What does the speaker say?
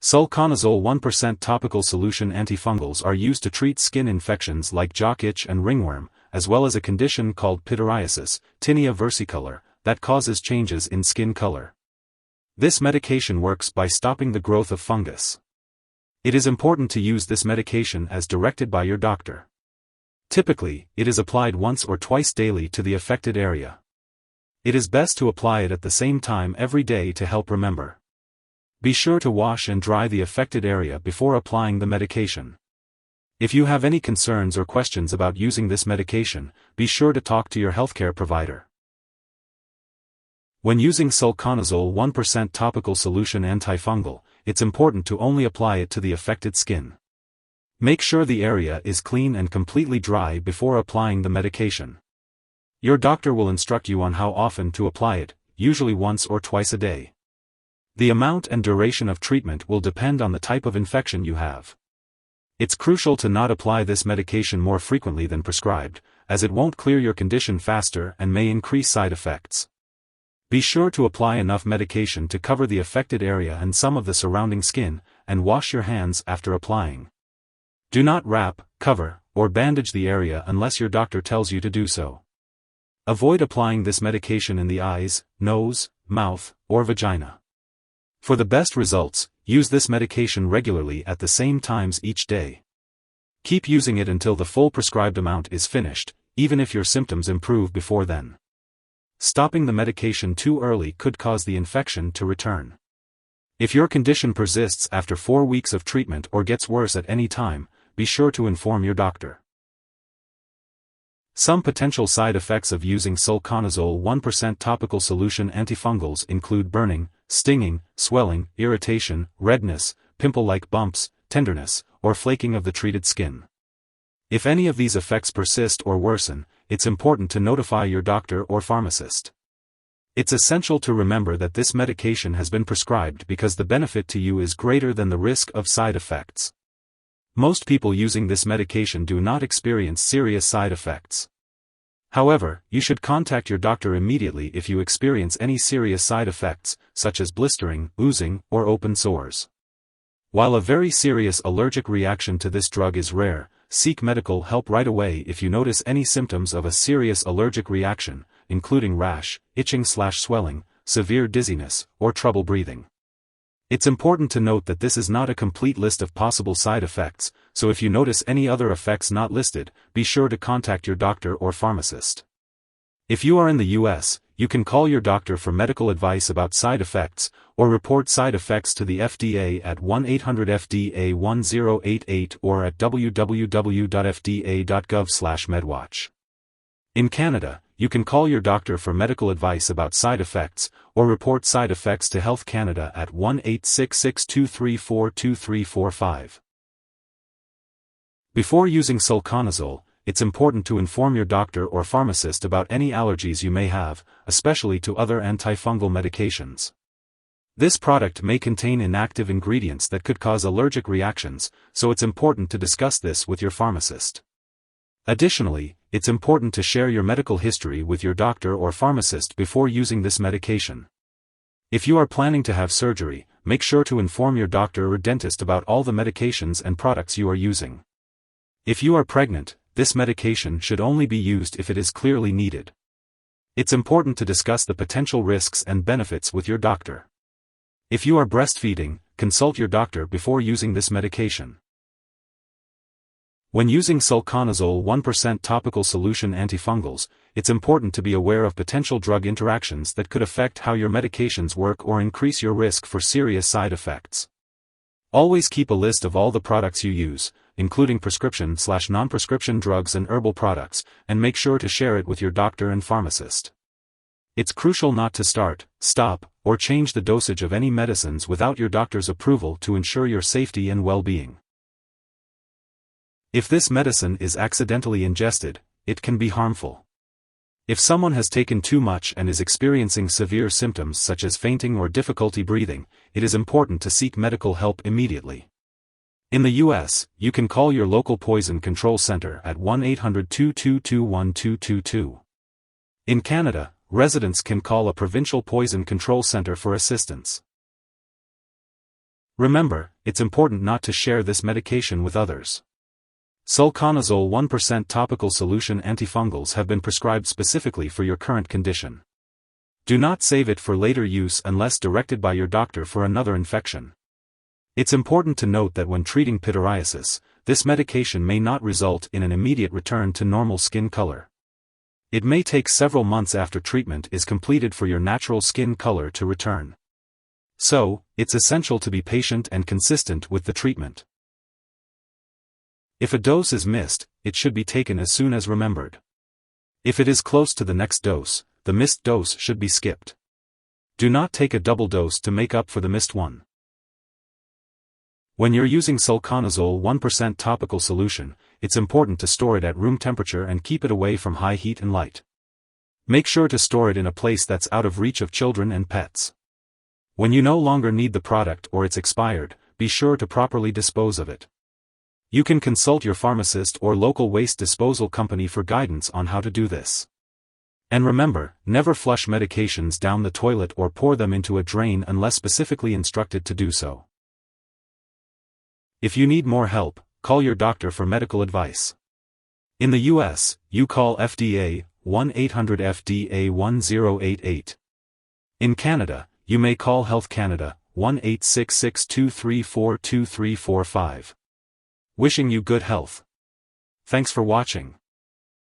Sulconazole 1% topical solution antifungals are used to treat skin infections like jock itch and ringworm, as well as a condition called pityriasis, tinea versicolor, that causes changes in skin color. This medication works by stopping the growth of fungus. It is important to use this medication as directed by your doctor. Typically, it is applied once or twice daily to the affected area. It is best to apply it at the same time every day to help remember. Be sure to wash and dry the affected area before applying the medication. If you have any concerns or questions about using this medication, be sure to talk to your healthcare provider. When using Sulconazole 1% topical solution antifungal, it's important to only apply it to the affected skin. Make sure the area is clean and completely dry before applying the medication. Your doctor will instruct you on how often to apply it, usually once or twice a day. The amount and duration of treatment will depend on the type of infection you have. It's crucial to not apply this medication more frequently than prescribed, as it won't clear your condition faster and may increase side effects. Be sure to apply enough medication to cover the affected area and some of the surrounding skin, and wash your hands after applying. Do not wrap, cover, or bandage the area unless your doctor tells you to do so. Avoid applying this medication in the eyes, nose, mouth, or vagina. For the best results, use this medication regularly at the same times each day. Keep using it until the full prescribed amount is finished, even if your symptoms improve before then. Stopping the medication too early could cause the infection to return. If your condition persists after 4 weeks of treatment or gets worse at any time, be sure to inform your doctor. Some potential side effects of using Sulconazole 1% topical solution antifungals include burning, stinging, swelling, irritation, redness, pimple-like bumps, tenderness, or flaking of the treated skin. If any of these effects persist or worsen, it's important to notify your doctor or pharmacist. It's essential to remember that this medication has been prescribed because the benefit to you is greater than the risk of side effects. Most people using this medication do not experience serious side effects. However, you should contact your doctor immediately if you experience any serious side effects, such as blistering, oozing, or open sores. While a very serious allergic reaction to this drug is rare, seek medical help right away if you notice any symptoms of a serious allergic reaction, including rash, itching/swelling, severe dizziness, or trouble breathing. It's important to note that this is not a complete list of possible side effects, so if you notice any other effects not listed, be sure to contact your doctor or pharmacist. If you are in the US, you can call your doctor for medical advice about side effects, or report side effects to the FDA at 1-800-FDA-1088 or at www.fda.gov/medwatch. In Canada, you can call your doctor for medical advice about side effects, or report side effects to Health Canada at 1-866-234-2345. Before using Sulconazole, it's important to inform your doctor or pharmacist about any allergies you may have, especially to other antifungal medications. This product may contain inactive ingredients that could cause allergic reactions, so it's important to discuss this with your pharmacist. Additionally, it's important to share your medical history with your doctor or pharmacist before using this medication. If you are planning to have surgery, make sure to inform your doctor or dentist about all the medications and products you are using. If you are pregnant, this medication should only be used if it is clearly needed. It's important to discuss the potential risks and benefits with your doctor. If you are breastfeeding, consult your doctor before using this medication. When using Sulconazole 1% topical solution antifungals, it's important to be aware of potential drug interactions that could affect how your medications work or increase your risk for serious side effects. Always keep a list of all the products you use, including prescription/non-prescription drugs and herbal products, and make sure to share it with your doctor and pharmacist. It's crucial not to start, stop, or change the dosage of any medicines without your doctor's approval to ensure your safety and well-being. If this medicine is accidentally ingested, it can be harmful. If someone has taken too much and is experiencing severe symptoms such as fainting or difficulty breathing, it is important to seek medical help immediately. In the US, you can call your local poison control center at 1-800-222-1222. In Canada, residents can call a provincial poison control center for assistance. Remember, it's important not to share this medication with others. Sulconazole 1% topical solution antifungals have been prescribed specifically for your current condition. Do not save it for later use unless directed by your doctor for another infection. It's important to note that when treating pityriasis, this medication may not result in an immediate return to normal skin color. It may take several months after treatment is completed for your natural skin color to return. So, it's essential to be patient and consistent with the treatment. If a dose is missed, it should be taken as soon as remembered. If it is close to the next dose, the missed dose should be skipped. Do not take a double dose to make up for the missed one. When you're using sulconazole 1% topical solution, it's important to store it at room temperature and keep it away from high heat and light. Make sure to store it in a place that's out of reach of children and pets. When you no longer need the product or it's expired, be sure to properly dispose of it. You can consult your pharmacist or local waste disposal company for guidance on how to do this. And remember, never flush medications down the toilet or pour them into a drain unless specifically instructed to do so. If you need more help, call your doctor for medical advice. In the US, you call FDA, 1-800-FDA-1088. In Canada, you may call Health Canada, 1-866-234-2345. Wishing you good health. Thanks for watching.